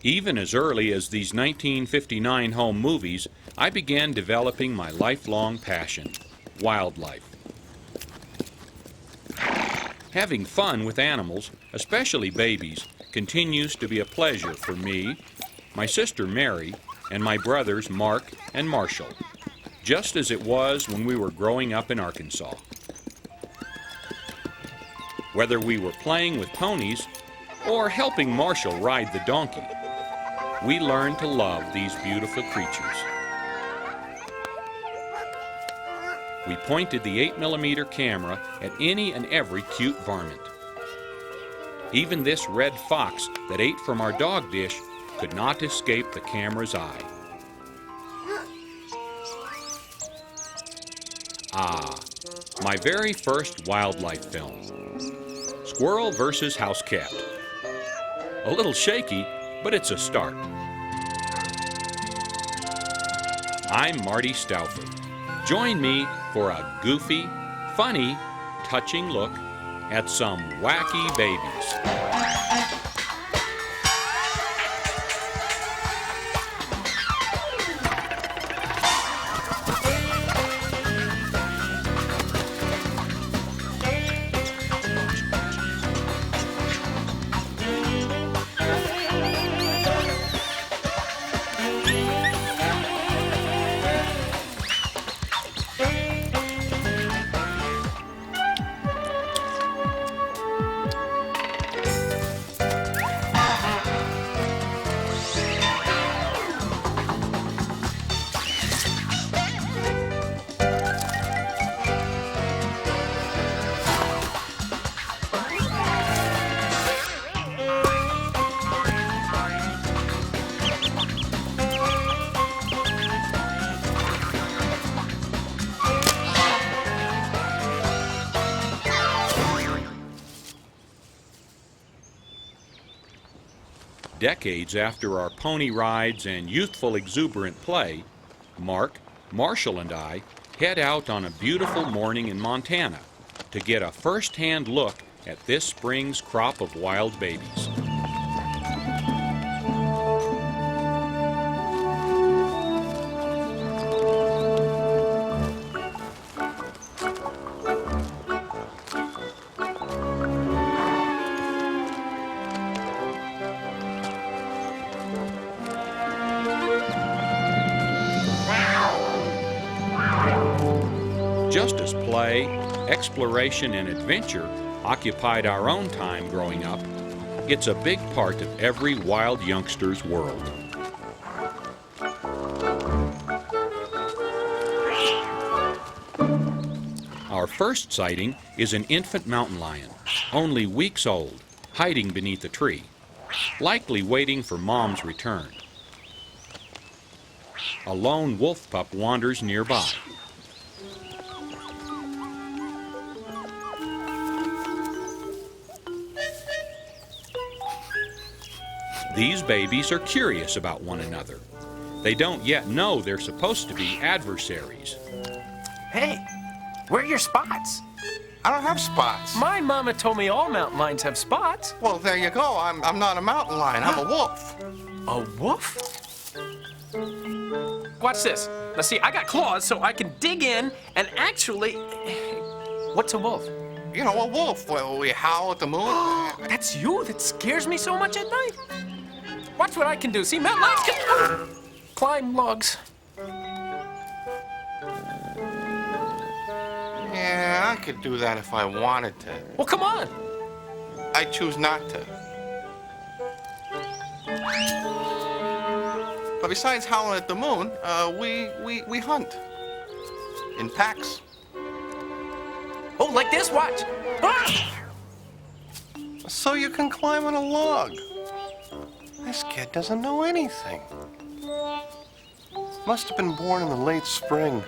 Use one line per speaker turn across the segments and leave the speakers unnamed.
Even as early as these 1959 home movies, I began developing my lifelong passion, wildlife. Having fun with animals, especially babies, continues to be a pleasure for me, my sister Mary, and my brothers Mark and Marshall, just as it was when we were growing up in Arkansas. Whether we were playing with ponies or helping Marshall ride the donkey, we learned to love these beautiful creatures. We pointed the 8mm camera at any and every cute varmint. Even this red fox that ate from our dog dish could not escape the camera's eye. Ah, my very first wildlife film. Squirrel versus house cat. A little shaky, but it's a start. I'm Marty Stauffer. Join me for a goofy, funny, touching look at some wacky babies. Decades after our pony rides and youthful exuberant play, Mark, Marshall, and I head out on a beautiful morning in Montana to get a first-hand look at this spring's crop of wild babies. Just as play, exploration, and adventure occupied our own time growing up, it's a big part of every wild youngster's world. Our first sighting is an infant mountain lion, only weeks old, hiding beneath a tree, likely waiting for Mom's return. A lone wolf pup wanders nearby. These babies are curious about one another. They don't yet know they're supposed to be adversaries.
Hey, where are your spots?
I don't have spots.
My mama told me all mountain lions have spots.
Well, there you go. I'm not a mountain lion. I'm a wolf.
A wolf? Watch this. Now see, I got claws so I can dig in and actually... What's a wolf?
You know, a wolf. Well, we howl at the moon.
That's you? That scares me so much at night. Watch what I can do. See, mountain lions can climb logs.
Yeah, I could do that if I wanted to.
Well, come on.
I choose not to. But besides howling at the moon, we hunt. In packs.
Oh, like this? Watch. Ah!
So you can climb on a log. This kid doesn't know anything. Must have been born in the late spring.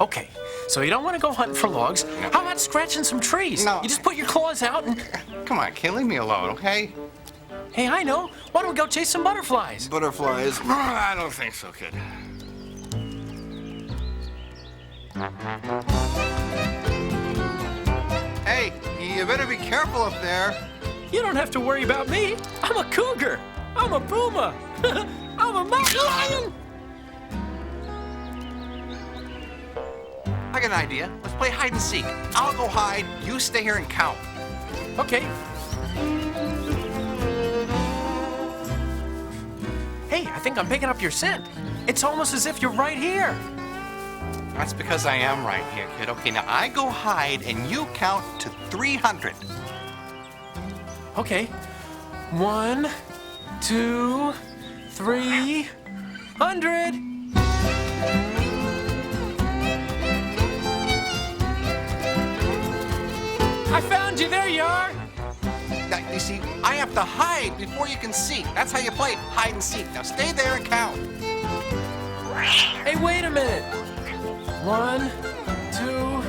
Okay, so you don't want to go hunting for logs.
No.
How about scratching some trees?
No.
You just put your claws out and...
Come on, kid, leave me alone, okay?
Hey, I know. Why don't we go chase some butterflies?
Butterflies? I don't think so, kid. Hey, you better be careful up there.
You don't have to worry about me. I'm a cougar. I'm a puma. I'm a mountain lion.
I got an idea. Let's play hide and seek. I'll go hide, you stay here and count.
Okay. Hey, I think I'm picking up your scent. It's almost as if you're right here.
That's because I am right here, kid. Okay, now I go hide and you count to 300.
Okay. 1, 2, 300. I found you. There you are.
Now, you see, I have to hide before you can seek. That's how you play hide and seek. Now stay there and count.
Hey, wait a minute. 1, 2,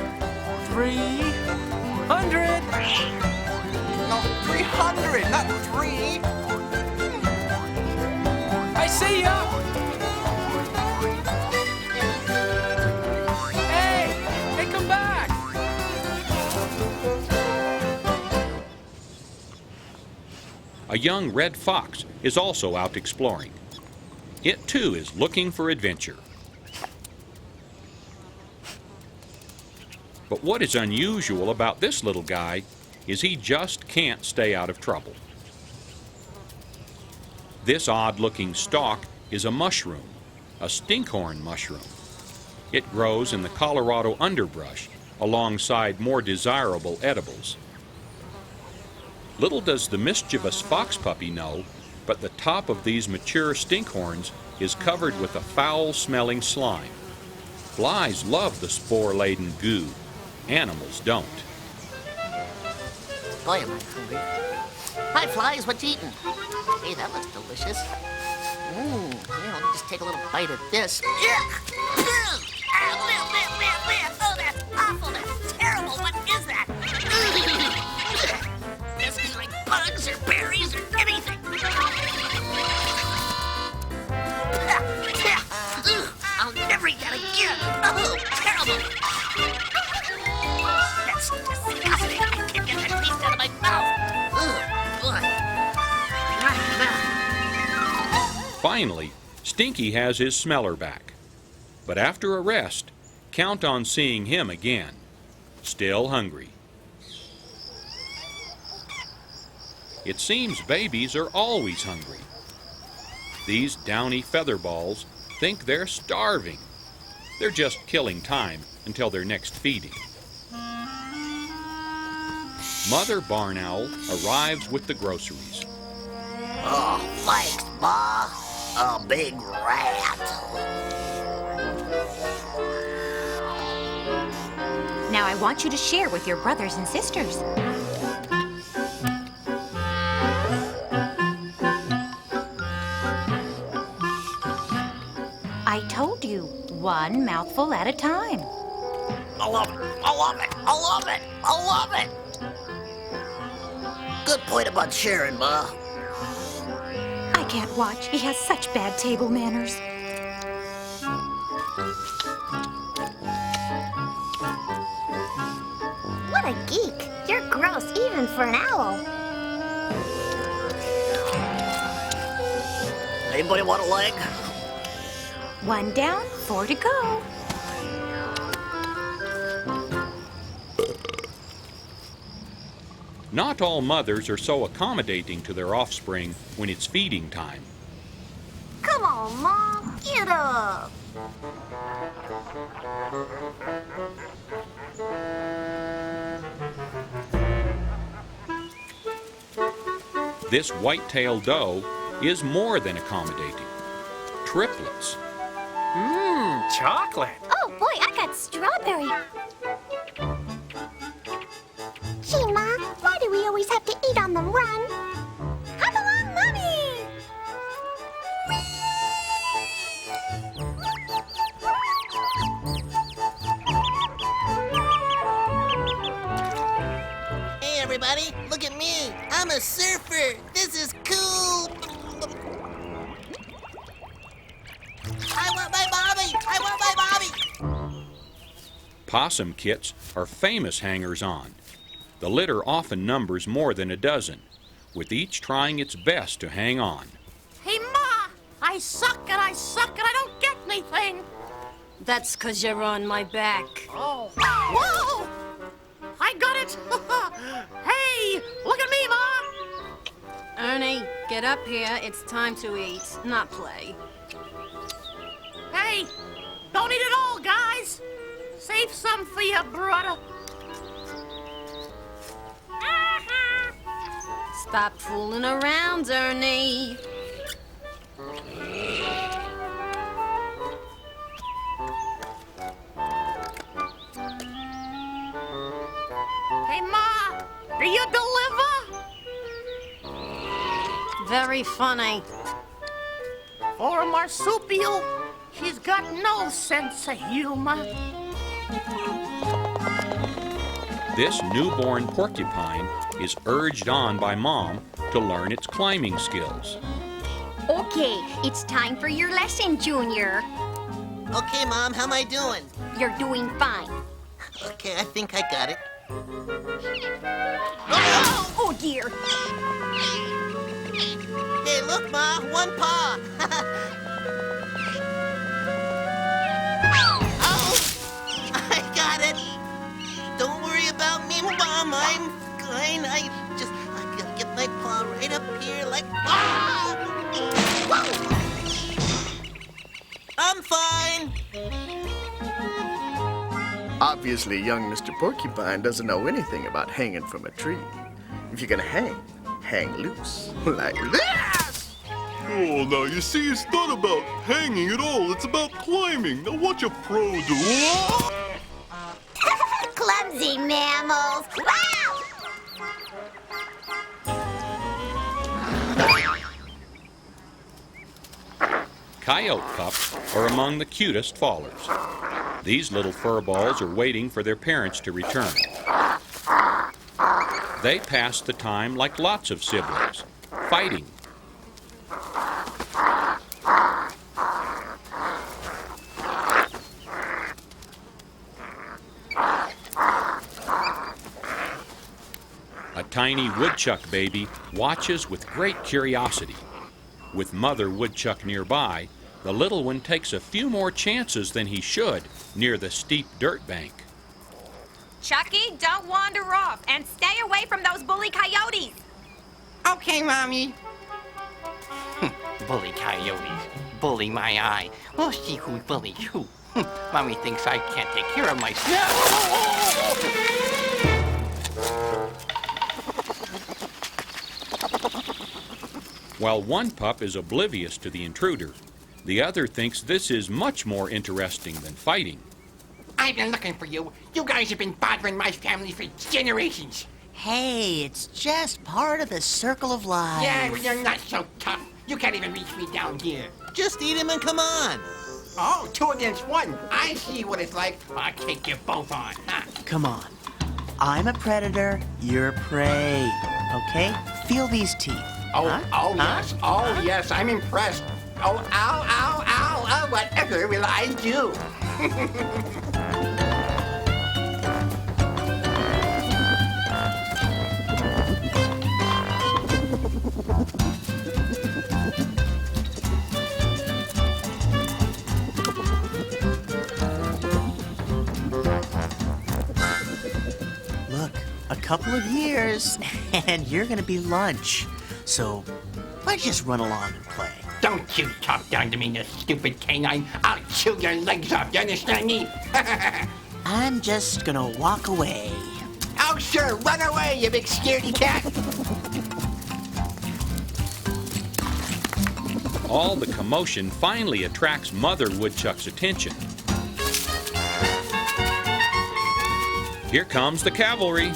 300.
No, 300, not 3.
I see ya. Hey, come back.
A young red fox is also out exploring. It too is looking for adventure. But what is unusual about this little guy is he just can't stay out of trouble. This odd-looking stalk is a mushroom, a stinkhorn mushroom. It grows in the Colorado underbrush alongside more desirable edibles. Little does the mischievous fox puppy know, but the top of these mature stinkhorns is covered with a foul-smelling slime. Flies love the spore-laden goo. Animals don't.
Boy, am I hungry. Hi, flies, what you eating? Hey, that looks delicious. Here, let me just take a little bite of this. Oh, that's awful. That's terrible. What is that? This is like bugs or berries or anything. I'll never eat that again. Oh, terrible. That's disgusting. I can't get that taste out of my mouth. Boy.
Finally, Stinky has his smeller back. But after a rest, count on seeing him again. Still hungry. It seems babies are always hungry. These downy featherballs think they're starving. They're just killing time until their next feeding. Mother Barn Owl arrives with the groceries.
Oh, thanks, Ma. A big rat.
Now I want you to share with your brothers and sisters. I told you, one mouthful at a time.
I love it. I love it. I love it. I love it. Good point about sharing, Ma.
I can't watch. He has such bad table manners.
What a geek. You're gross even for an owl.
Anybody want a leg?
One down, 4 to go.
Not all mothers are so accommodating to their offspring when it's feeding time.
Come on, Mom. Get up.
This white-tailed doe is more than accommodating. Triplets.
Chocolate.
Oh, boy, I got strawberry. Gee, Ma, why do we always have to eat on the run? Come along, Mommy.
Hey, everybody, look at me. I'm a surfer. This is cool. I want my mommy. I want my mommy.
Possum kits are famous hangers-on. The litter often numbers more than a dozen, with each trying its best to hang on.
Hey, Ma! I suck and I suck and I don't get anything.
That's 'cause you're on my back.
Oh. Whoa! I got it! Hey! Look at me, Ma!
Ernie, get up here. It's time to eat, not play.
Hey! Don't eat it all, guys! Save some for your brother.
Stop fooling around, Ernie.
Hey, Ma! Do you deliver?
Very funny.
For a marsupial, he's got no sense of humor.
This newborn porcupine is urged on by Mom to learn its climbing skills.
Okay, it's time for your lesson, Junior.
Okay, Mom, how am I doing?
You're doing fine.
Okay, I think I got it.
Oh, dear.
Hey, look, Ma, one paw. Oh, I got it. Don't worry about me, Mom. I'm fine. I gotta get my paw right up here, like. Ah! Whoa! I'm fine.
Obviously, young Mr. Porcupine doesn't know anything about hanging from a tree. If you're gonna hang loose, like this!
Oh, now you see, it's not about hanging at all. It's about climbing. Now watch a pro do.
Clumsy mammals. Wow!
Coyote pups are among the cutest fallers. These little fur balls are waiting for their parents to return. They pass the time like lots of siblings, fighting. A tiny woodchuck baby watches with great curiosity. With Mother Woodchuck nearby, the little one takes a few more chances than he should near the steep dirt bank.
Chucky, don't wander off and stay away from those bully coyotes.
Okay, Mommy. Bully coyotes. Bully my eye. We'll see who bullies who. Mommy thinks I can't take care of myself.
While one pup is oblivious to the intruder, the other thinks this is much more interesting than fighting.
I've been looking for you. You guys have been bothering my family for generations.
Hey, it's just part of the circle of life.
Yeah, well, you're not so tough. You can't even reach me down here.
Just eat him and come on.
Oh, 2 against 1. I see what it's like. I'll take you both on, huh?
Come on. I'm a predator, you're prey. Okay? Feel these teeth.
Oh,
Huh?
yes. Oh, yes, I'm impressed. Oh, ow, ow, ow, ow, whatever will I do?
Look, a couple of years, and you're gonna be lunch. So, why don't you just run along and play?
Don't you talk down to me, you stupid canine. I'll chew your legs off, you understand me?
I'm just gonna walk away.
Oh, sure, run away, you big scaredy cat.
All the commotion finally attracts Mother Woodchuck's attention. Here comes the cavalry.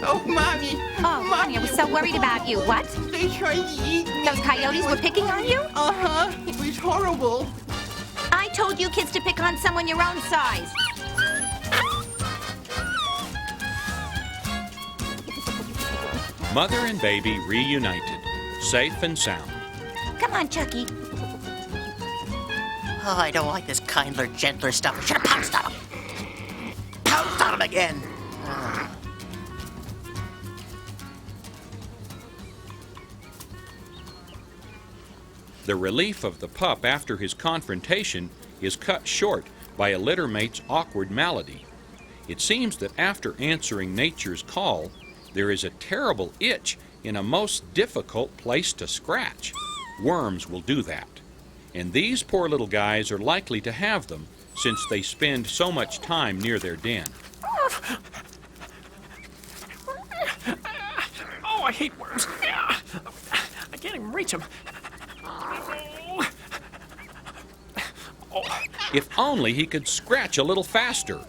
Oh, Mommy.
Oh, honey, I was so worried about you. What?
They tried to eat me.
Those coyotes were picking on you?
Uh-huh. It was horrible.
I told you kids to pick on someone your own size.
Mother and baby reunited, safe and sound.
Come on, Chucky.
Oh, I don't like this kindler, gentler stuff. Shut up, stop. down again.
The relief of the pup after his confrontation is cut short by a littermate's awkward malady. It seems that after answering nature's call, there is a terrible itch in a most difficult place to scratch. Worms will do that. And these poor little guys are likely to have them since they spend so much time near their den.
Oh, I hate worms. I can't even reach them.
If only he could scratch a little faster.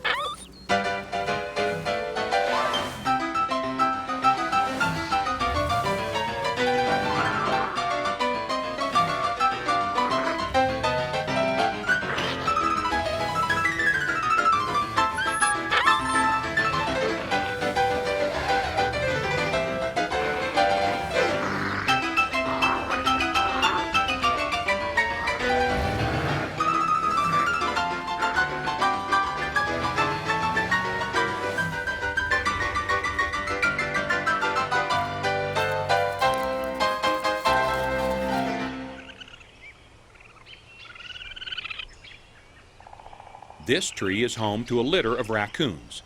This tree is home to a litter of raccoons.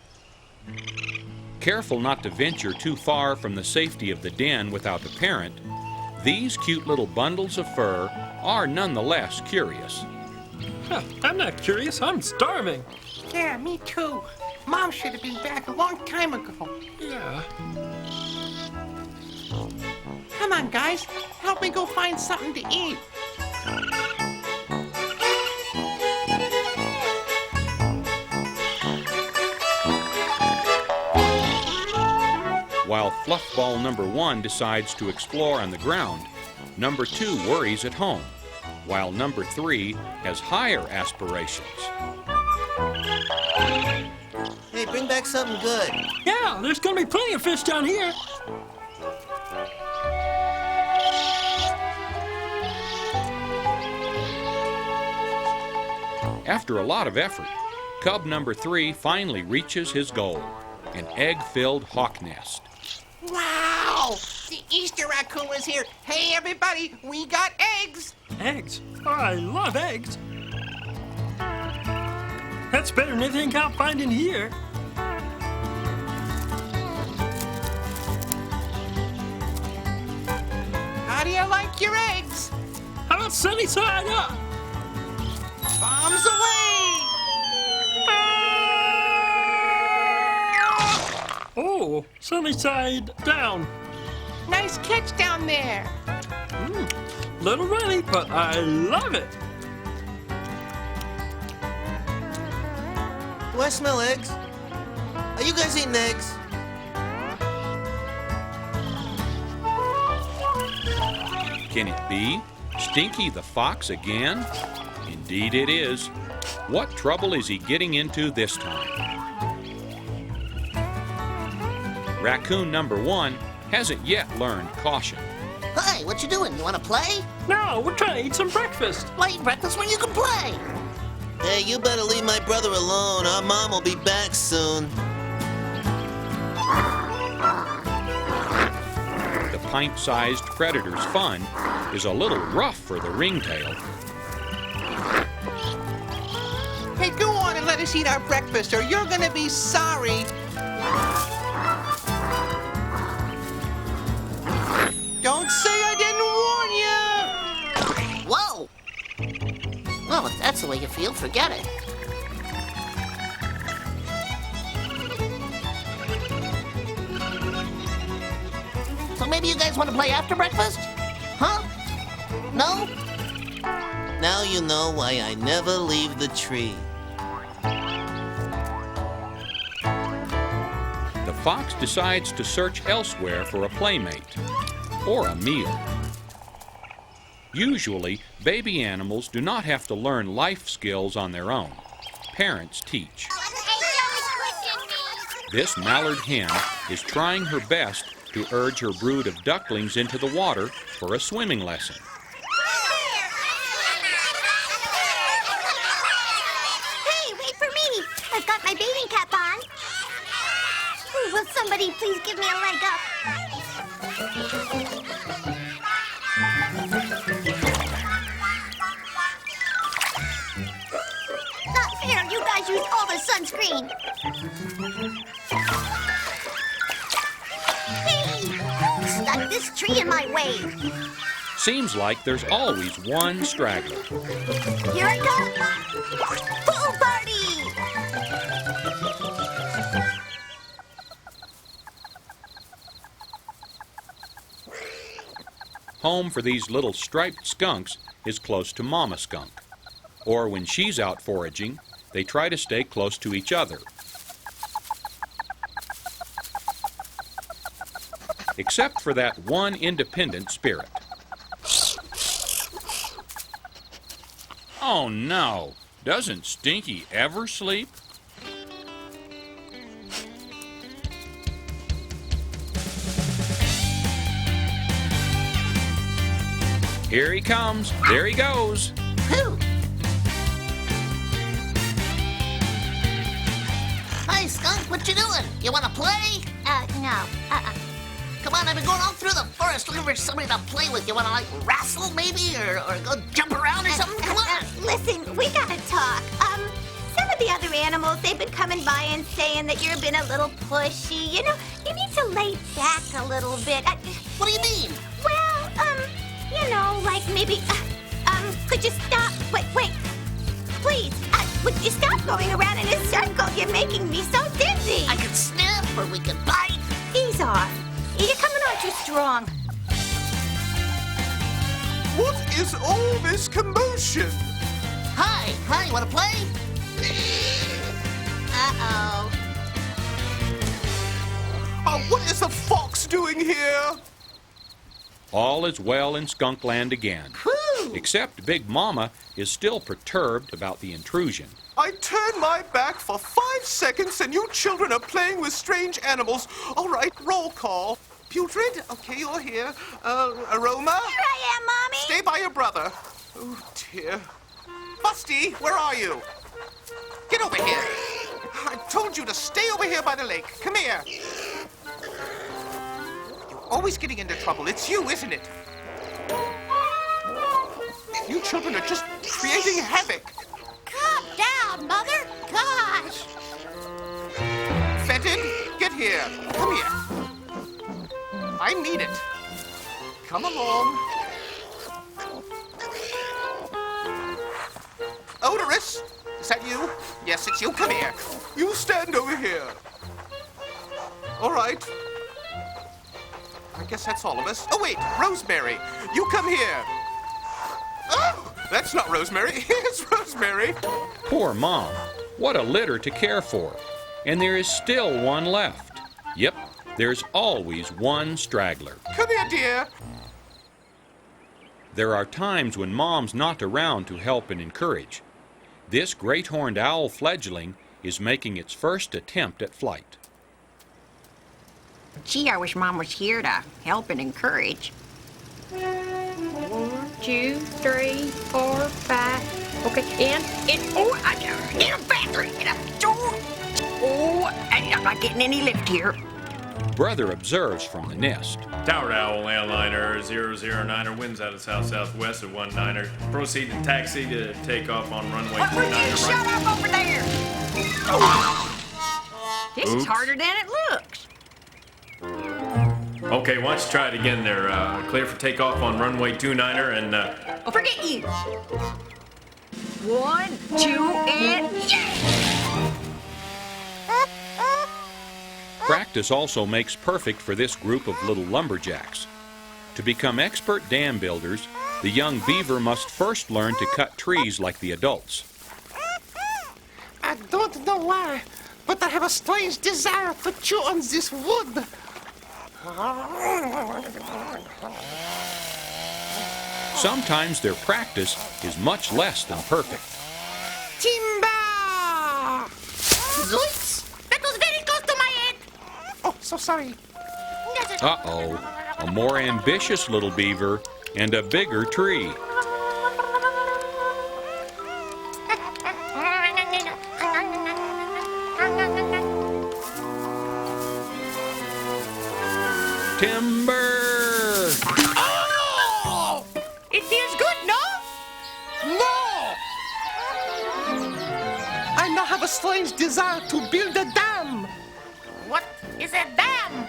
Careful not to venture too far from the safety of the den without a parent, these cute little bundles of fur are nonetheless curious.
I'm not curious, I'm starving.
Yeah, me too. Mom should have been back a long time ago.
Yeah.
Come on, guys. Help me go find something to eat.
While Fluffball number 1 decides to explore on the ground, number 2 worries at home, while number 3 has higher aspirations.
Hey, bring back something good.
Yeah, there's gonna be plenty of fish down here.
After a lot of effort, cub number 3 finally reaches his goal, an egg-filled hawk nest.
Wow! The Easter raccoon is here. Hey, everybody, we got eggs.
Eggs? I love eggs. That's better than anything I'll find in here.
How do you like your eggs?
How about sunny side up?
Bombs away!
Oh, sunny side down.
Nice catch down there.
Little runny, but I love it.
Do I smell eggs? Are you guys eating eggs?
Can it be Stinky the Fox again? Indeed it is. What trouble is he getting into this time? Raccoon number 1 hasn't yet learned caution.
Hi, what you doing? You want to play?
No, we're trying to eat some breakfast.
Why eat breakfast when you can play? Hey, you better leave my brother alone. Our mom will be back soon.
The pint-sized predator's fun is a little rough for the ringtail.
Hey, go on and let us eat our breakfast, or you're gonna be sorry. Don't say I didn't warn you!
Whoa! Well, if that's the way you feel, forget it. So maybe you guys want to play after breakfast? Huh? No? Now you know why I never leave the tree.
The fox decides to search elsewhere for a playmate or a meal. Usually, baby animals do not have to learn life skills on their own. Parents teach. This mallard hen is trying her best to urge her brood of ducklings into the water for a swimming lesson.
Hey, wait for me. I've got my bathing cap on. somebody please give me a leg up? Not fair, you guys used all the sunscreen. Hey, who stuck this tree in my way?
Seems like there's always one straggler.
Here I come! Pool party!
Home for these little striped skunks is close to Mama Skunk. Or when she's out foraging, they try to stay close to each other. Except for that one independent spirit. Oh no! Doesn't Stinky ever sleep? Here he comes. There he goes.
Who? Hi, Skunk. What you doing? You want to play?
No.
Come on, I've been going all through the forest looking for somebody to play with. You want to, like, wrestle, maybe? Or go jump around or something? Come on.
Listen, we gotta talk. Some of the other animals, they've been coming by and saying that you've been a little pushy. You know, you need to lay back a little bit.
What do you mean?
Well, you know, like maybe, could you stop? Wait. Please, would you stop going around in a circle? You're making me so dizzy.
I could sniff or we could bite.
Ease off. You're coming on too strong.
What is all this commotion?
Hi, you want to play?
Uh-oh.
What is the fox doing here?
All is well in Skunkland again.
Whew.
Except Big Mama is still perturbed about the intrusion.
I turned my back for 5 seconds and you children are playing with strange animals. All right, roll call. Putrid, okay, you're here. Aroma?
Here I am, Mommy.
Stay by your brother. Oh, dear. Busty, where are you? Get over here. I told you to stay over here by the lake. Come here. You're always getting into trouble. It's you, isn't it? You children are just creating havoc.
Calm down, Mother. Gosh.
Fenton, get here. Come here. I need it. Come along. Odorous, is that you? Yes, it's you. Come here. You stand over here. All right. I guess that's all of us. Oh, wait, Rosemary, you come here. Oh, that's not Rosemary. Here's Rosemary.
Poor Mom. What a litter to care for. And there is still one left. Yep, there's always one straggler.
Come here, dear.
There are times when Mom's not around to help and encourage. This great horned owl fledgling is making its first attempt at flight.
Gee, I wish Mom was here to help and encourage. 1, 2, 3, 4, 5. Okay, and I in a factory. I'm not getting any lift here.
Brother observes from the nest.
Tower Owl Landliner 009er winds out of south-southwest at 19er. Proceed to taxi to take off on runway 29er.
Shut up over there! This is harder than it looks.
Okay, why don't you try it again there? Clear for takeoff on runway 29er and...
Oh, forget you. 1, 2, and... Yeah!
Practice also makes perfect for this group of little lumberjacks. To become expert dam builders, the young beaver must first learn to cut trees like the adults.
I don't know why, but I have a strange desire to chew on this wood.
Sometimes their practice is much less than perfect.
Timber!
Zoinks! That was very close to my head.
Oh, so sorry.
Uh-oh, a more ambitious little beaver and a bigger tree. Timber!
Oh!
It feels good, no?
No! I now have a strange desire to build a dam.
What is a dam?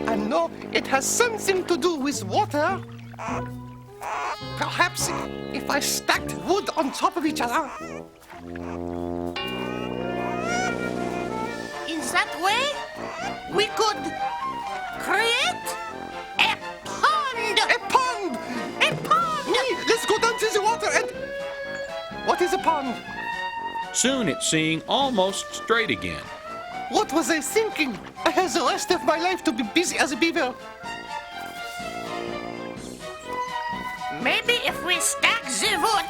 I know it has something to do with water. Perhaps if I stacked wood on top of each other.
In that way, we could create a pond.
A pond!
A pond!
Me, let's go down to the water and... What is a pond?
Soon it's seeing almost straight again.
What was I thinking? I have the rest of my life to be busy as a beaver.
Maybe if we stack the wood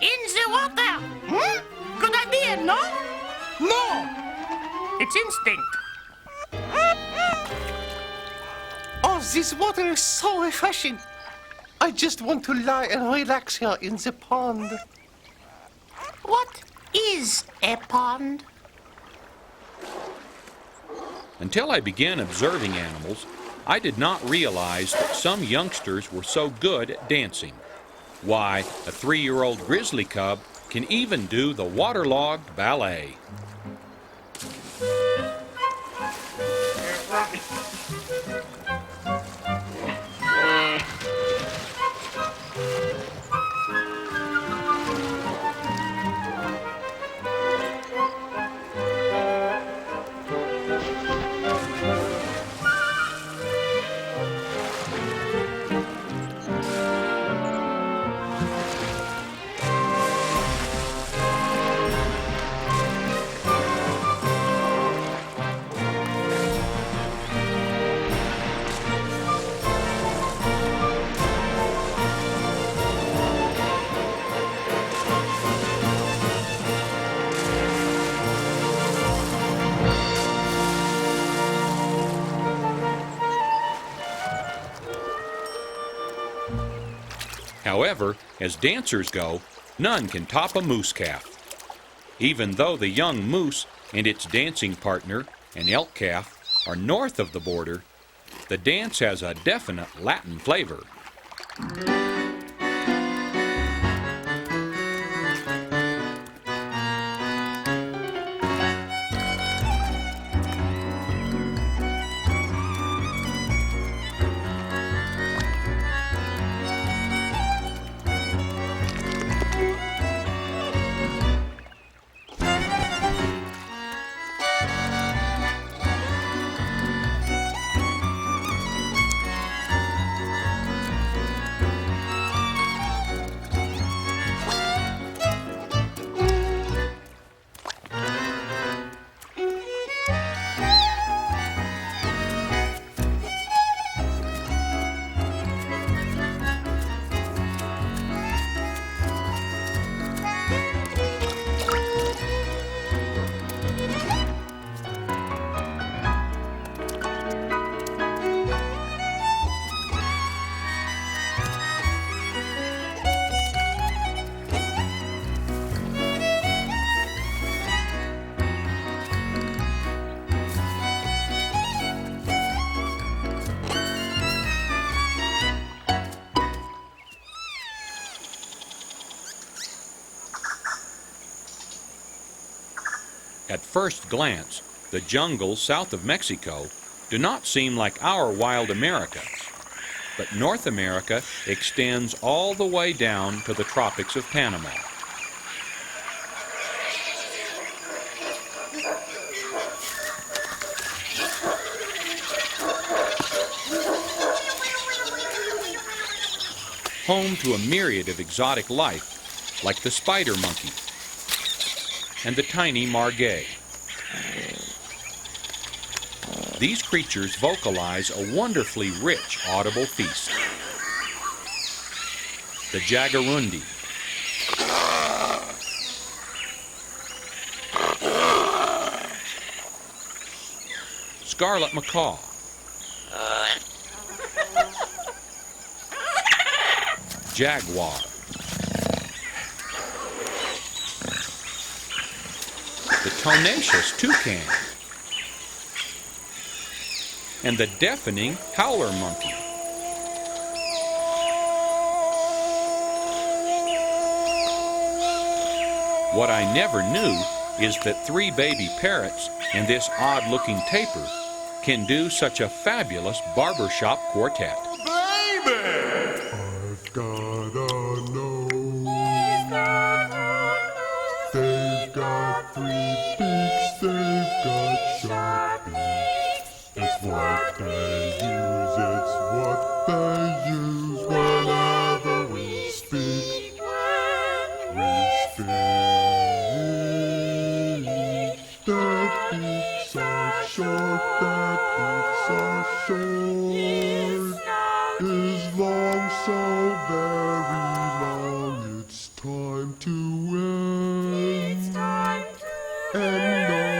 in the water. Good idea, no?
No!
It's instinct.
Oh, this water is so refreshing. I just want to lie and relax here in the pond.
What is a pond?
Until I began observing animals, I did not realize that some youngsters were so good at dancing. Why, a 3-year-old grizzly cub can even do the waterlogged ballet. However, as dancers go, none can top a moose calf. Even though the young moose and its dancing partner, an elk calf, are north of the border, the dance has a definite Latin flavor. At first glance, the jungles south of Mexico do not seem like our wild America, but North America extends all the way down to the tropics of Panama. Home to a myriad of exotic life, like the spider monkey and the tiny margay. These creatures vocalize a wonderfully rich audible feast. The jaguarundi, scarlet macaw, jaguar, the tenacious toucan, and the deafening howler monkey. What I never knew is that 3 baby parrots and this odd-looking tapir can do such a fabulous barbershop quartet.
I've got a nose. They've got 3 beaks. They've got sharp beaks. It's what they use. It's what they use whenever we speak. We speak. Their beaks are short. Their beaks are short. Is long, so very long. It's time to end. End our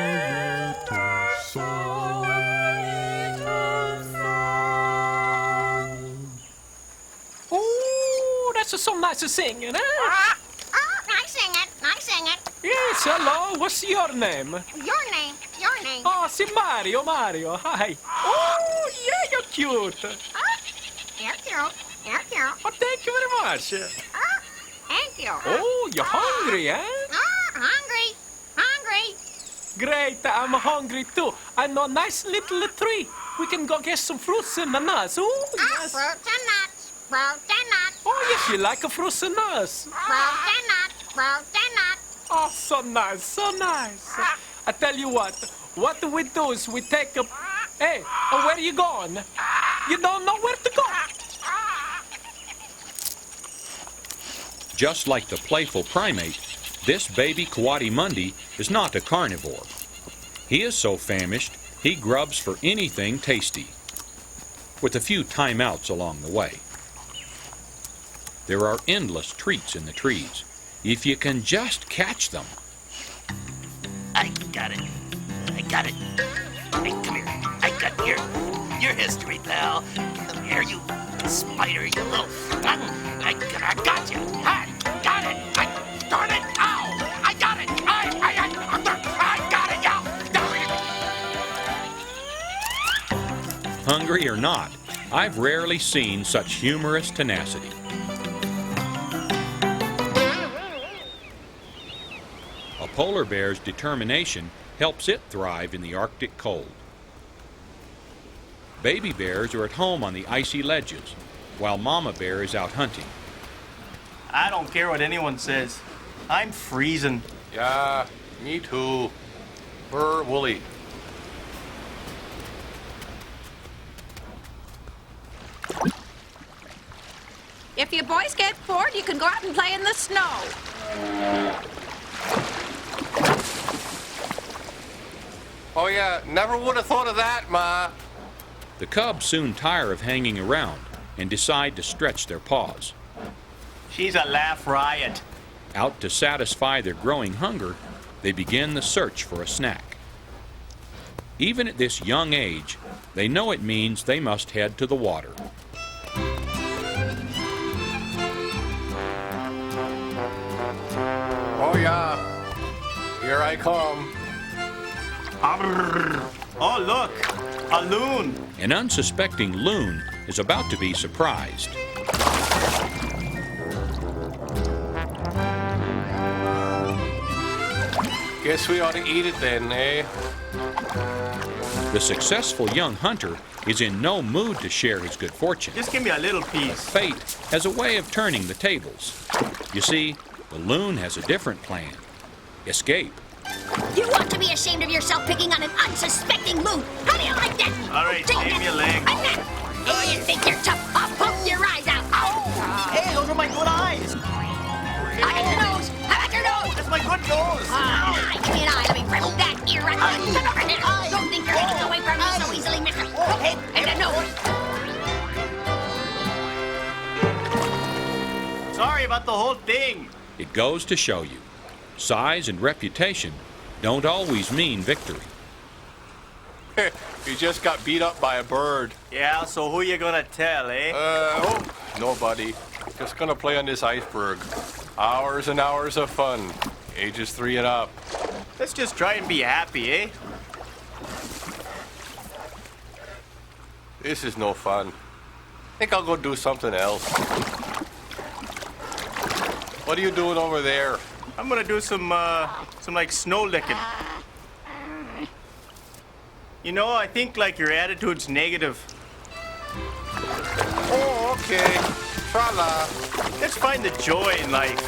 little song.
Oh, that's so nice to sing, huh?
I sing it. I sing it.
Yes, hello. What's your name?
Your name. Your name.
Oh, si Mario. Mario. Hi. Oh, yeah, you're cute.
You're cute. You're cute.
Oh, thank you very much.
Thank you.
Oh, you're hungry, huh?
Hungry. Hungry.
Great, I'm hungry too. I know a nice little tree. We can go get some fruits and nuts. Oh, yes.
Fruits and nuts. Fruits and nuts.
Oh, yes, you like a fruits and nuts.
Fruits and nuts. Fruits and nuts.
Oh, so nice, so nice. I tell you what we do is we take a... Hey, where are you going? You don't know where to go.
Just like the playful primate, this baby coatimundi is not a carnivore. He is so famished, he grubs for anything tasty, with a few timeouts along the way. There are endless treats in the trees, if you can just catch them.
I got it. I got it. Hey, come here. I got your history, pal. Come here, you spider, you little... I got you. I got it. Darn it. Ow. I got it. I got it.
Hungry or not, I've rarely seen such humorous tenacity. A polar bear's determination helps it thrive in the Arctic cold. Baby bears are at home on the icy ledges, while mama bear is out hunting.
I don't care what anyone says. I'm freezing.
Yeah, me too. Brr, Wooly.
If you boys get bored, you can go out and play in the snow.
Oh yeah, never would have thought of that, Ma.
The cubs soon tire of hanging around and decide to stretch their paws.
She's a laugh riot.
Out to satisfy their growing hunger, they begin the search for a snack. Even at this young age, they know it means they must head to the water.
Oh yeah, here I come.
Oh, look, a loon.
An unsuspecting loon is about to be surprised.
Guess we ought to eat it then, eh?
The successful young hunter is in no mood to share his good fortune.
Just give me a little piece.
Fate has a way of turning the tables. You see, the loon has a different plan. Escape.
You ought to be ashamed of yourself picking on an unsuspecting loon. How do you like that?
All right, save your leg.
Oh, you think you're tough? I'll poke your eyes out. Oh!
Hey, those are my good eyes.
I like your nose. I like your nose.
That's my good nose.
Give me an eye. Let me remove that ear right there. Come over here. Don't think you're getting away from me so easily, mister. Okay, and a nose.
Sorry about the whole thing.
It goes to show you, size and reputation don't always mean victory.
You just got beat up by a bird.
Yeah, so who you gonna tell, eh?
Nobody. Just gonna play on this iceberg. Hours and hours of fun.
Ages 3 and up.
Let's just try and be happy, eh?
This is no fun. Think I'll go do something else. What are you doing over there?
I'm gonna do some like snow licking. You know, I think like your attitude's negative.
Oh, okay. Tra-la.
Let's find the joy in life.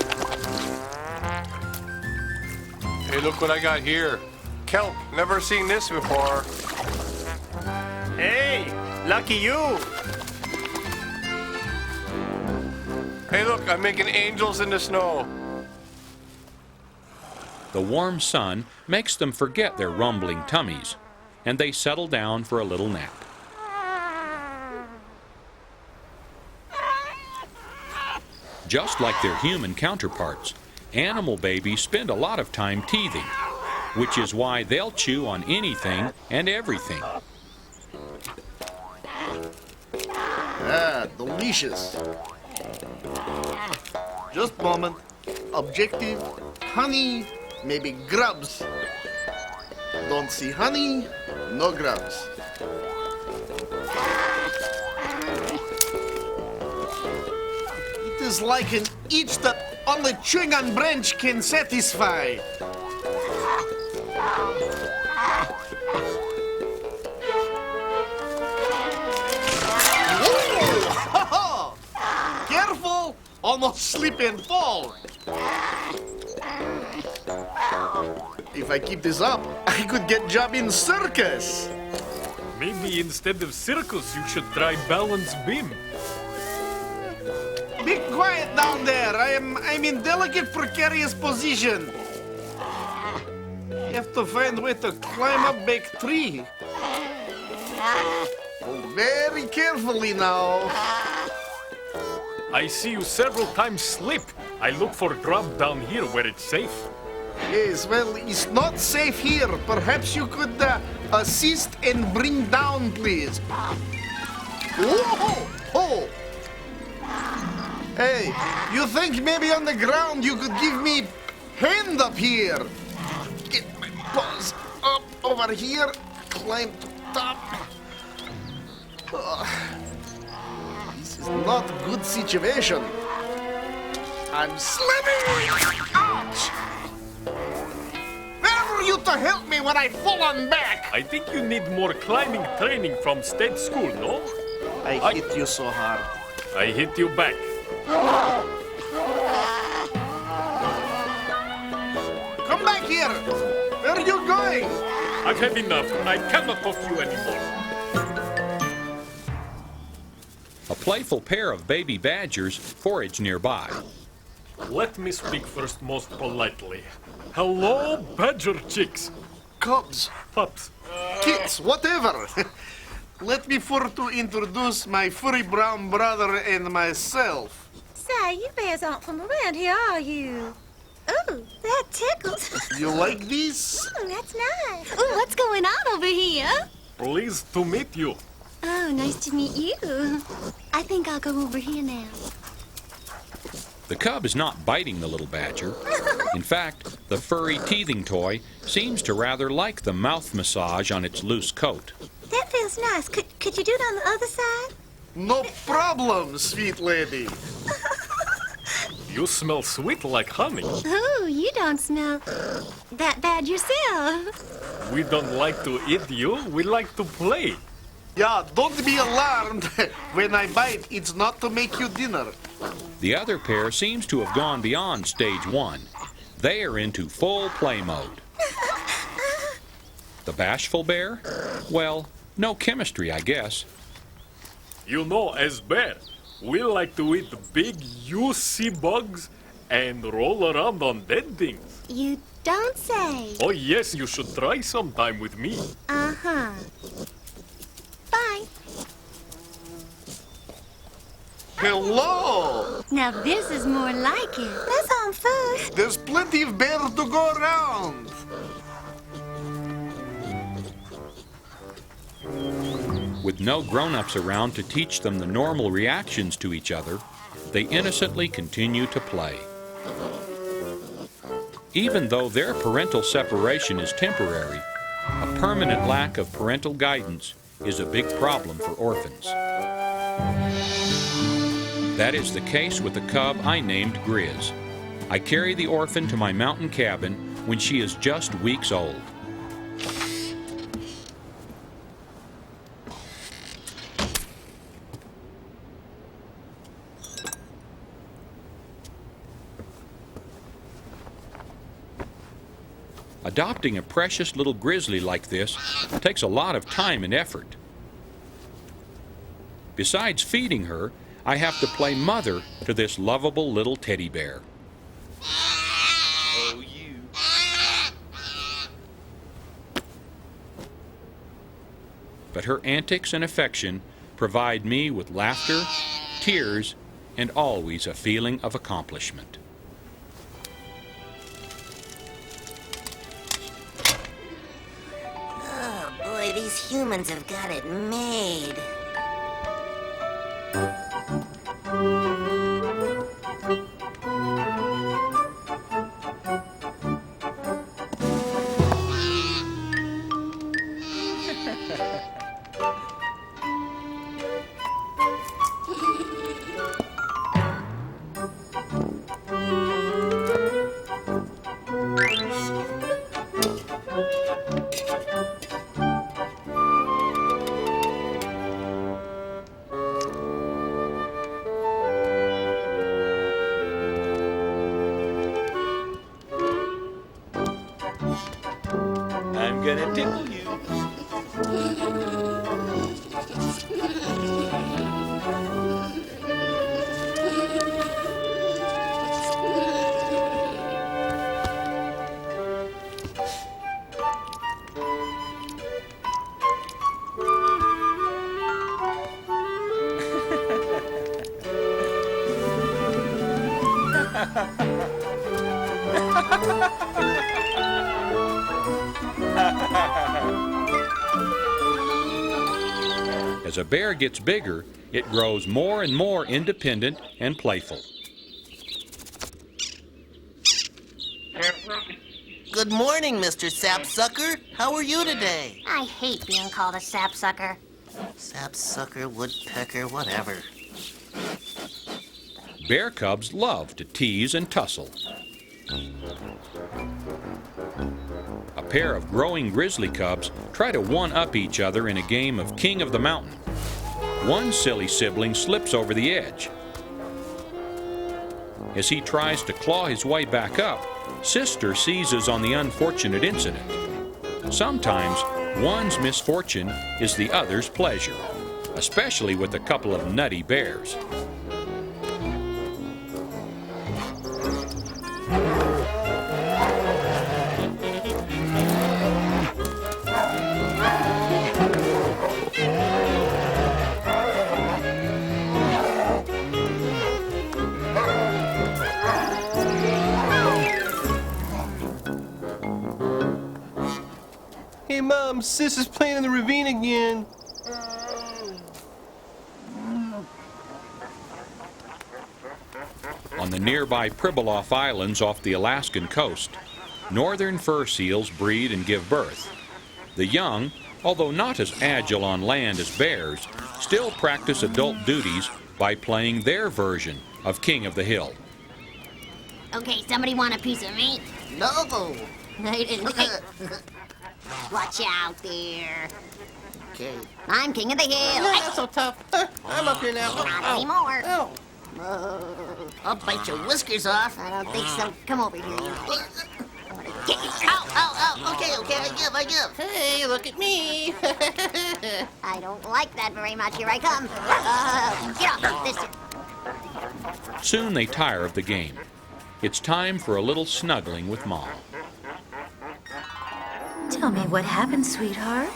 Hey, look what I got here. Kelp. Never seen this before.
Hey, lucky you.
Hey, look, I'm making angels in the snow.
The warm sun makes them forget their rumbling tummies, and they settle down for a little nap. Just like their human counterparts, animal babies spend a lot of time teething, which is why they'll chew on anything and everything.
Ah, delicious. Just a moment. Objective, honey, maybe grubs. Don't see honey, no grubs. It is like an itch that only chewing on branch can satisfy. Whoa! Careful! Almost slip and fall. If I keep this up, I could get job in circus.
Maybe instead of circus, you should try balance beam.
Be quiet down there. I'm in delicate, precarious position. Have to find a way to climb up back tree. Oh, very carefully now.
I see you several times slip. I look for grub down here where it's safe.
Yes, well, it's not safe here. Perhaps you could assist and bring down, please. Whoa! Oh! Hey, you think maybe on the ground you could give me hand up here? Get my paws up over here, climb to top. This is not a good situation. I'm slipping! Ouch! Where were you to help me when I fall on back?
I think you need more climbing training from state school, no?
I hit you so hard.
I hit you back.
Come back here! Where are you going?
I've had enough. I cannot talk to you anymore.
A playful pair of baby badgers forage nearby.
Let me speak first most politely. Hello, badger chicks.
Cubs.
Pups.
Kids, whatever. Let me for to introduce my furry brown brother and myself.
Say, you bears aren't from around here, are you? Ooh, that tickles.
You like this?
That's nice. Ooh, what's going on over here?
Pleased to meet you.
Oh, nice to meet you. I think I'll go over here now.
The cub is not biting the little badger. In fact, the furry teething toy seems to rather like the mouth massage on its loose coat.
That feels nice. Could you do it on the other side?
No problem, sweet lady.
You smell sweet like honey.
Oh, you don't smell that bad yourself.
We don't like to eat you, we like to play.
Yeah, don't be alarmed. When I bite, it's not to make you dinner.
The other pair seems to have gone beyond stage one. They are into full play mode. The bashful bear? Well, no chemistry, I guess.
You know, as bear, we like to eat big juicy bugs and roll around on dead things.
You don't say.
Oh yes, you should try sometime with me.
Uh-huh. Bye.
Hello!
Now this is more like it. That's on first.
There's plenty of bear to go around.
With no grown-ups around to teach them the normal reactions to each other, they innocently continue to play. Even though their parental separation is temporary, a permanent lack of parental guidance is a big problem for orphans. That is the case with the cub I named Grizz. I carry the orphan to my mountain cabin when she is just weeks old. Adopting a precious little grizzly like this takes a lot of time and effort. Besides feeding her, I have to play mother to this lovable little teddy bear.
Oh, you.
But her antics and affection provide me with laughter, tears, and always a feeling of accomplishment.
Oh boy, these humans have got it made.
I'm gonna tickle you.
As a bear gets bigger, it grows more and more independent and playful.
Good morning, Mr. Sapsucker. How are you today?
I hate being called a sapsucker.
Sapsucker, woodpecker, whatever.
Bear cubs love to tease and tussle. A pair of growing grizzly cubs try to one-up each other in a game of King of the Mountain. One silly sibling slips over the edge. As he tries to claw his way back up, sister seizes on the unfortunate incident. Sometimes one's misfortune is the other's pleasure, especially with a couple of nutty bears.
Hey, Mom, Sis is playing in the ravine again.
On the nearby Pribilof Islands off the Alaskan coast, northern fur seals breed and give birth. The young, although not as agile on land as bears, still practice adult duties by playing their version of King of the Hill.
Okay, somebody want a piece of meat?
No.
I didn't. Watch out there.
Okay.
I'm king of the hill.
No, not so tough. I'm up here now.
Not
Ow.
anymore.
Ow.
I'll bite your whiskers off.
I don't think so. Come over here, you. I want to get you.
Ow. Okay, I give.
Hey, look at me.
I don't like that very much. Here I come. Get off this.
Soon they tire of the game. It's time for a little snuggling with Mom.
Tell me what happened, sweetheart.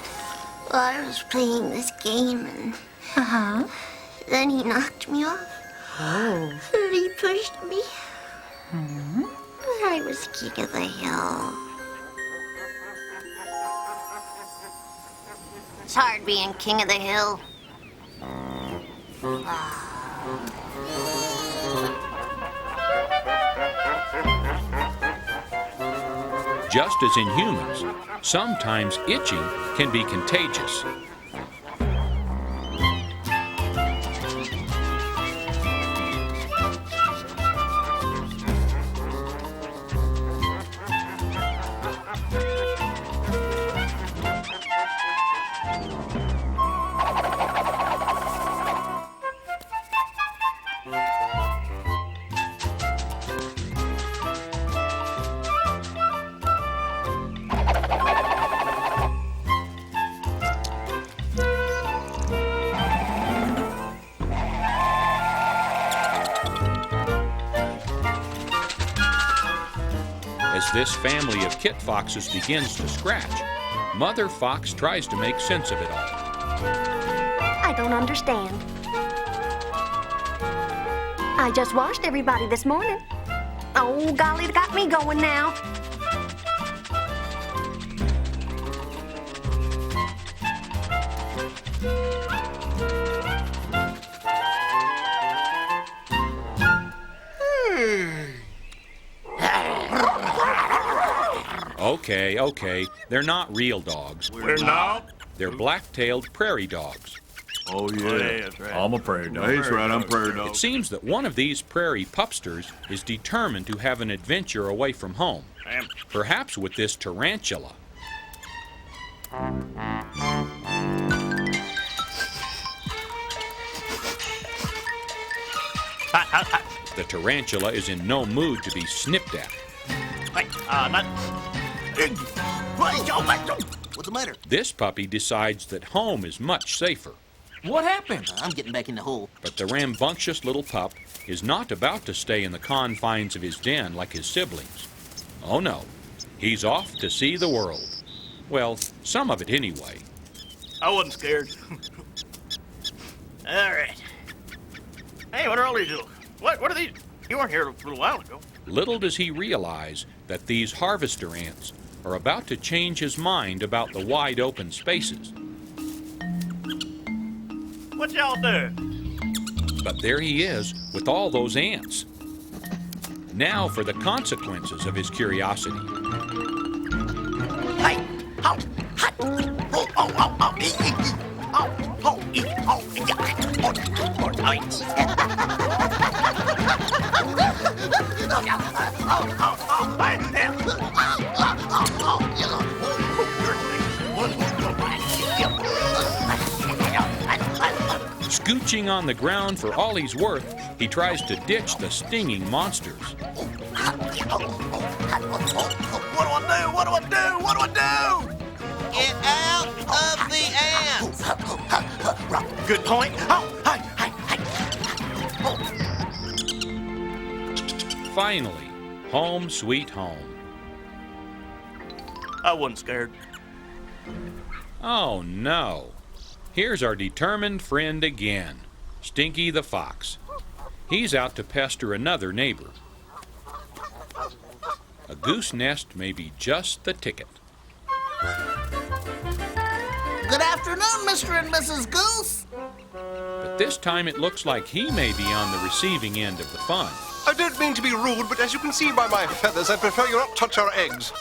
Well, I was playing this game and...
Uh-huh.
Then he knocked me off.
Oh.
And he pushed me.
Hmm?
I was king of the hill. It's hard being king of the hill.
Just as in humans, sometimes itching can be contagious. As this family of kit foxes begins to scratch, Mother Fox tries to make sense of it all.
I don't understand. I just washed everybody this morning. Oh, golly, it got me going now.
Okay, they're not real dogs.
We're not?
They're black-tailed prairie dogs.
Oh, yeah.
That's right.
I'm a prairie dog.
That's right, I'm prairie dog.
It seems that one of these prairie pupsters is determined to have an adventure away from home, perhaps with this tarantula. The tarantula is in no mood to be snipped at.
What's the matter?
This puppy decides that home is much safer.
What happened?
I'm getting back in the hole.
But the rambunctious little pup is not about to stay in the confines of his den like his siblings. Oh no, he's off to see the world. Well, some of it anyway.
I wasn't scared. All right. Hey, what are all these? What are these? You weren't here a little while ago.
Little does he realize that these harvester ants are about to change his mind about the wide open spaces.
What y'all doing?
But there he is with all those ants. Now for the consequences of his curiosity.
Hey, oh, hot, oh, oh, oh, oh, ee, ee, ee. Oh, oh, ee, oh, yeah, oh, oh, oh, ee.
Scooching on the ground for all he's worth, he tries to ditch the stinging monsters.
What do I do? What do I do? What do I do?
Get out of the ants!
Good point. Oh, hi.
Finally, home sweet home.
I wasn't scared.
Oh no. Here's our determined friend again, Stinky the Fox. He's out to pester another neighbor. A goose nest may be just the ticket.
Good afternoon, Mr. and Mrs. Goose.
But this time it looks like he may be on the receiving end of the fun.
I don't mean to be rude, but as you can see by my feathers, I prefer you not touch our eggs.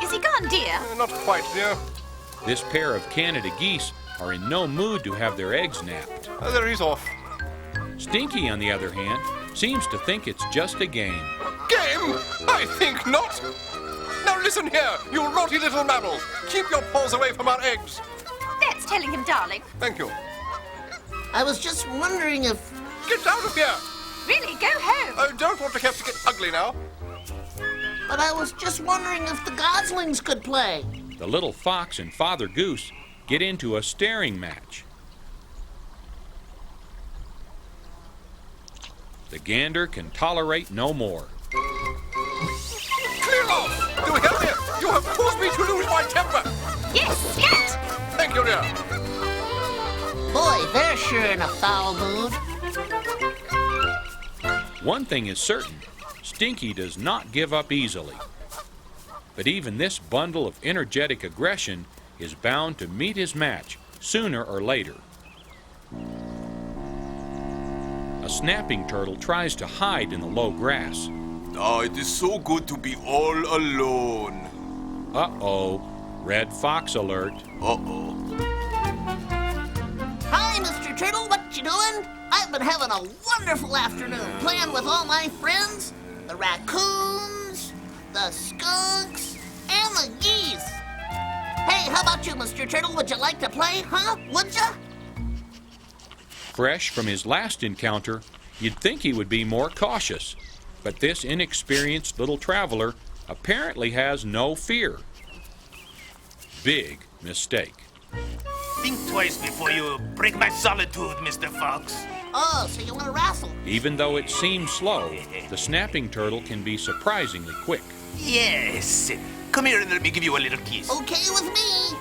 Is he gone, dear?
Not quite, dear.
This pair of Canada geese are in no mood to have their eggs napped.
There he's off.
Stinky, on the other hand, seems to think it's just a game.
Game? I think not. Now listen here, you naughty little mammal. Keep your paws away from our eggs.
That's telling him, darling.
Thank you.
I was just wondering if...
Get out of here!
Really, go home.
I don't want to have to get ugly now.
But I was just wondering if the goslings could play.
The little fox and Father Goose get into a staring match. The gander can tolerate no more.
Clear off! Do we help you? You have caused me to lose my temper!
Yes, scat!
Thank you, dear.
Boy, they're sure in a foul mood.
One thing is certain, Stinky does not give up easily. But even this bundle of energetic aggression is bound to meet his match sooner or later. A snapping turtle tries to hide in the low grass.
Oh, it is so good to be all alone.
Uh-oh. Red fox alert.
Uh-oh.
Hi, Mr. Turtle. What you doing? I've been having a wonderful afternoon playing with all my friends, the raccoons, the skunks, and the geese. Hey, how about you, Mr. Turtle? Would you like to play, huh? Would ya?
Fresh from his last encounter, you'd think he would be more cautious. But this inexperienced little traveler apparently has no fear. Big mistake.
Think twice before you break my solitude, Mr. Fox.
Oh, so you want to wrestle?
Even though it seems slow, the snapping turtle can be surprisingly quick.
Yes. Come here and let me give you a little kiss.
Okay with me.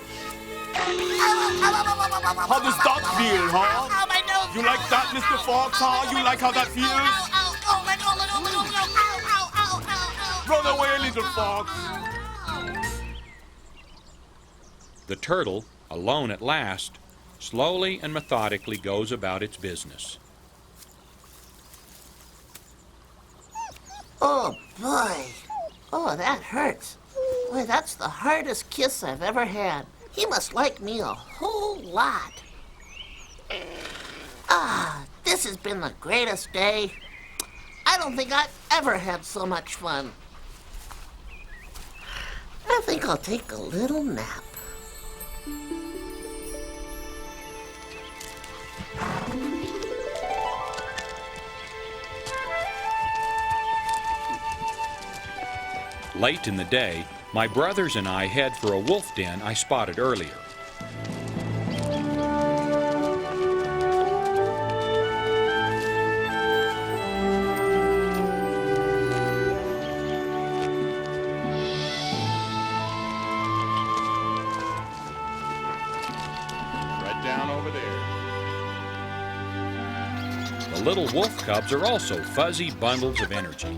How does that feel, huh?
Ow, my nose.
You like that, Mr. Fox, huh? You like how that feels?
Ow, let go. Ow.
Run away, little fox.
The turtle, alone at last, slowly and methodically goes about its business.
Oh, boy. Oh, that hurts. Boy, that's the hardest kiss I've ever had. He must like me a whole lot. This has been the greatest day. I don't think I've ever had so much fun. I think I'll take a little nap.
Late in the day, my brothers and I head for a wolf den I spotted earlier.
Right down over there.
The little wolf cubs are also fuzzy bundles of energy.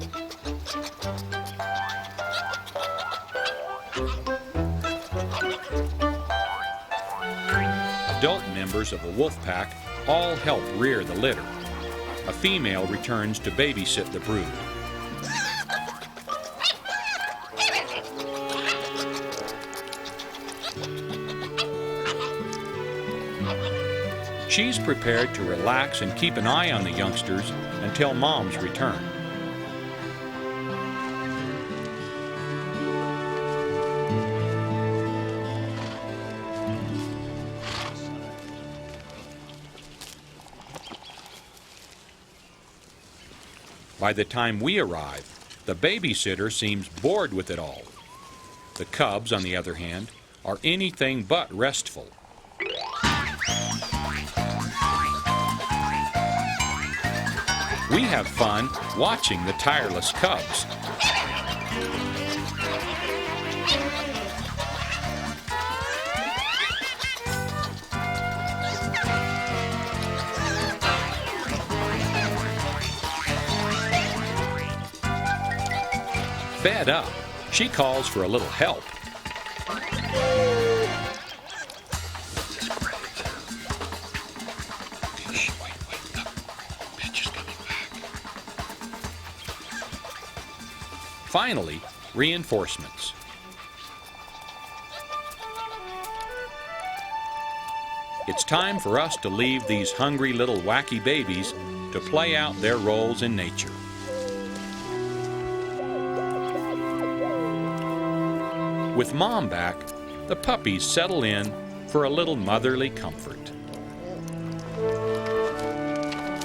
Adult members of the wolf pack all help rear the litter. A female returns to babysit the brood. She's prepared to relax and keep an eye on the youngsters until mom's return. By the time we arrive, the babysitter seems bored with it all. The cubs, on the other hand, are anything but restful. We have fun watching the tireless cubs. Fed up, she calls for a little help. Finally, reinforcements. It's time for us to leave these hungry little wacky babies to play out their roles in nature. With Mom back, the puppies settle in for a little motherly comfort.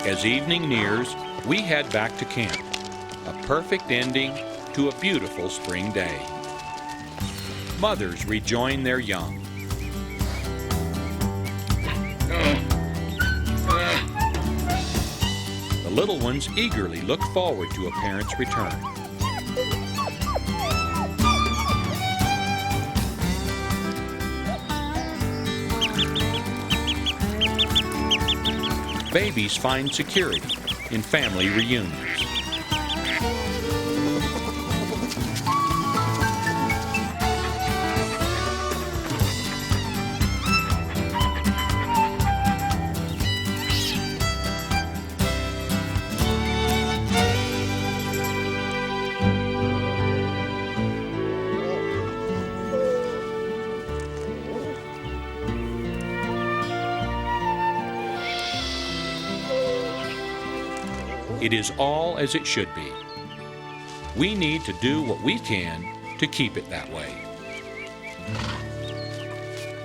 As evening nears, we head back to camp, a perfect ending to a beautiful spring day. Mothers rejoin their young. The little ones eagerly look forward to a parent's return. Babies find security in family reunions. it is all as it should be. We need to do what we can to keep it that way.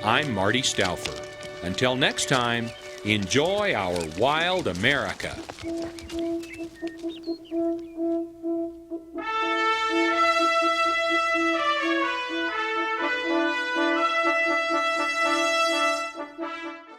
I'm Marty Stauffer. Until next time, enjoy our wild America.